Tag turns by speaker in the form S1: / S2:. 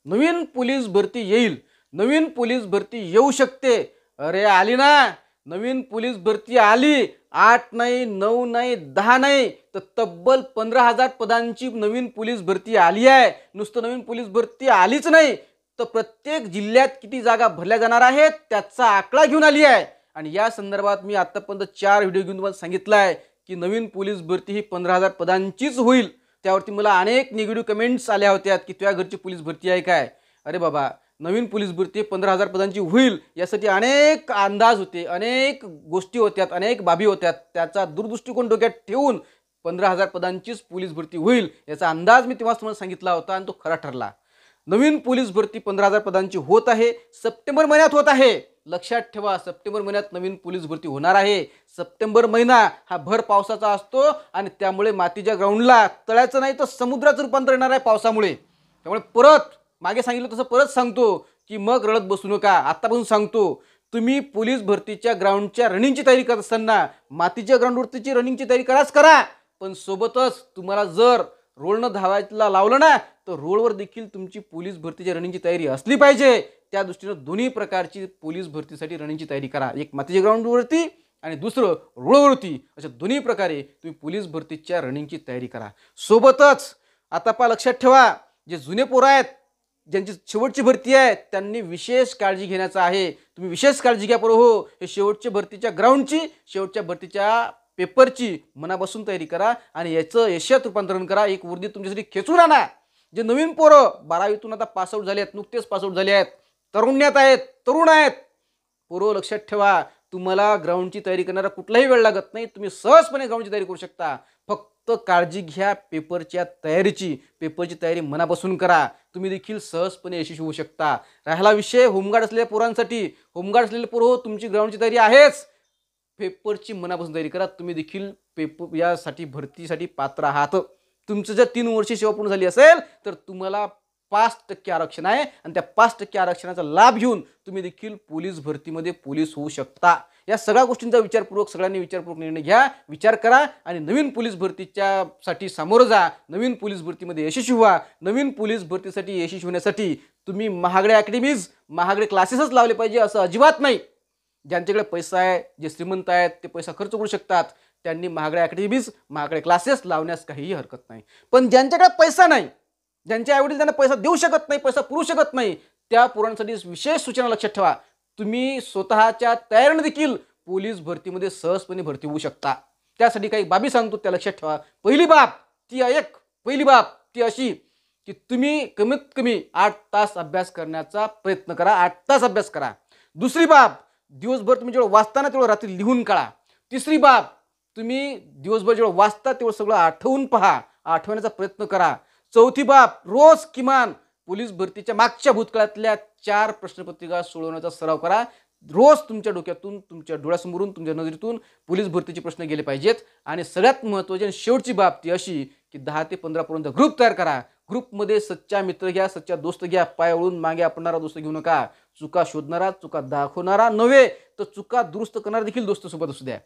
S1: नवीन police भरती येईल, नवीन police भरती येऊ शकते. अरे आली ना, नवीन पोलीस भरती आली. 8 नाही, 9 नाही, 10 नाही, तर तब्बल 15,000 पदांची नवीन पोलीस भरती आली आहे. नुसतं नवीन पोलीस भरती आलीच नाही, तर प्रत्येक जिल्ह्यात किती जागा भरल्या जाणार आहेत त्याचा आकडा घेऊन आली आहे. आणि या संदर्भात मी आतापर्यंत 4 व्हिडिओ घेऊन तुम्हाला सांगितलं आहे की नवीन पोलीस भरती ही 15,000 पदांचीच होईल. त्यावरती मला अनेक निगेटिव्ह कमेंट्स आल्या होत्या की तुझ्या घरची पोलीस भरती आहे काय. अरे बाबा, नवीन पोलीस भरती 15,000 पदांची होईल यासाठी अनेक अंदाज होते, अनेक गोष्टी होत्या, अनेक बाबी होत्या. त्याचा दूरदृष्टिकोन डोक्यात ठेवून 15,000 पदांचीच पोलीस भरती होईल याचा अंदाज मी तेव्हा तुम्हाला सांगितला होता आणि तो खरा ठरला. नवीन पोलीस भरती 15,000 पदांची होत आहे. सप्टेंबर महिन्यात होत आहे. लक्षात ठेवा, सप्टेंबर महिन्यात नवीन पोलीस भरती होणार आहे. सप्टेंबर महिना हा भर पावसाचा असतो आणि त्यामुळे मातीच्या ग्राउंडला तळ्याचं नाही तर समुद्राचं रूपांतर येणार आहे पावसामुळे. त्यामुळे परत मागे सांगितलं तसं परत सांगतो की मग रडत बसू नका. आतापासून सांगतो, तुम्ही पोलीस भरतीच्या ग्राउंडच्या रनिंगची तयारी करत असताना मातीच्या ग्राउंडवरतीची रनिंगची तयारी करा, पण सोबतच तुम्हाला जर रोडनं धावायला लावलं ना, तर रोडवर देखील तुमची पोलीस भरतीच्या रनिंगची तयारी असली पाहिजे. त्या दृष्टीनं दोन्ही प्रकारची पोलीस भरतीसाठी रनिंगची तयारी करा. एक मातीच्या ग्राउंडवरती आणि दुसरं रोडवरती. अशा दोन्ही प्रकारे तुम्ही पोलीस भरतीच्या रनिंगची तयारी करा. सोबतच आता लक्षात ठेवा, जे जुने पोरं आहेत ज्यांची शेवटची भरती आहे त्यांनी विशेष काळजी घेण्याचं आहे. तुम्ही विशेष काळजी घ्या पोरं हो. हे शेवटच्या भरतीच्या ग्राउंडची, शेवटच्या भरतीच्या पेपरची मनापासून तयारी करा आणि याचं यशात रूपांतरण करा. एक वर्दी तुमच्यासाठी खेचून आणा. जे नवीन पोरं 12वीतून आता पासआउट झाले आहेत, नुकतेच पासआउट झाले आहेत, तरुण्यात आहेत, तरुण आहेत, पोरं लक्षात ठेवा, तुम्हाला ग्राउंडची तयारी करणारा कुठलाही वेळ लागत नाही. तुम्ही सहजपणे ग्राउंडची तयारी करू शकता. फक्त काळजी घ्या पेपरच्या तयारीची. पेपरची तयारी मनापासून करा. तुम्ही देखील सहजपणे यशस्वी होऊ शकता. राहिला विषय होमगार्ड असलेल्या पोरांसाठी, होमगार्ड असलेले पोरं तुमची ग्राउंडची तयारी आहेच. पेपरची मनापासून तयारी करा. तुम्ही देखील पेपर यासाठी भरतीसाठी पात्र आहात. तुमचं जर 3 वर्षी सेवा पूर्ण झाली असेल तर तुम्हाला 5% आरक्षण आहे आणि त्या 5% आरक्षणाचा लाभ घेऊन तुम्ही देखील पोलीस भरतीमध्ये पोलीस होऊ शकता. या सगळ्या गोष्टींचा विचारपूर्वक सगळ्यांनी विचारपूर्वक निर्णय घ्या, विचार करा आणि नवीन पोलीस भरतीच्या साठी सामोरं जा. नवीन पोलीस भरतीमध्ये यशस्वी व्हा. नवीन पोलीस भरतीसाठी यशस्वी होण्यासाठी तुम्ही महागडे अकॅडमीज, महागडे क्लासेसच लावले पाहिजे असं अजिबात नाही. ज्यांच्याकडे पैसा आहे, जे श्रीमंत आहेत, ते पैसा खर्च करू शकतात. त्यांनी महागड्या अकॅडमीज, महागडे क्लासेस लावण्यास काहीही हरकत नाही. पण ज्यांच्याकडे पैसा नाही, ज्यांचे आईवडील त्यांना पैसा देऊ शकत नाही, पैसा पुरवू शकत नाही, त्या पोरांसाठी विशेष सूचना लक्षात ठेवा. तुम्ही स्वतःच्या तयारीने देखील पोलीस भरतीमध्ये सहजपणे भरती होऊ शकता. त्यासाठी काही बाबी सांगतो, त्या लक्षात ठेवा. पहिली बाब ती अशी की तुम्ही कमीत कमी 8 तास अभ्यास करण्याचा प्रयत्न करा. 8 तास अभ्यास करा. दुसरी बाब, दिवसभर तुम्ही जेवढं वाचताना तेवढं रात्री लिहून काढा. तिसरी बाब, तुम्ही दिवसभर जेवढं वाचता तेवढं सगळं आठवून पहा, आठवण्याचा प्रयत्न करा. चौथी बाब, रोज किमान पोलीस भरतीच्या मागच्या भूतकाळातल्या 4 प्रश्नपत्रिका सोडवण्याचा सराव करा. रोज तुमच्या डोक्यातून, तुमच्या डोळ्यासमोरून, तुमच्या नजरेतून पोलीस भरतीचे प्रश्न गेले पाहिजेत. आणि सगळ्यात महत्त्वाची आणि शेवटची बाब ती अशी की 10 ते 15 पर्यंत ग्रुप तयार करा. ग्रुपमध्ये सच्चा मित्र घ्या, सच्चा दोस्त घ्या. पाय ओळून मागे आपणारा दोस्त घेऊ नका. चुका शोधणारा, चुका दाखवणारा नव्हे तर चुका दुरुस्त करणारा देखील दोस्त सोबत असू द्या.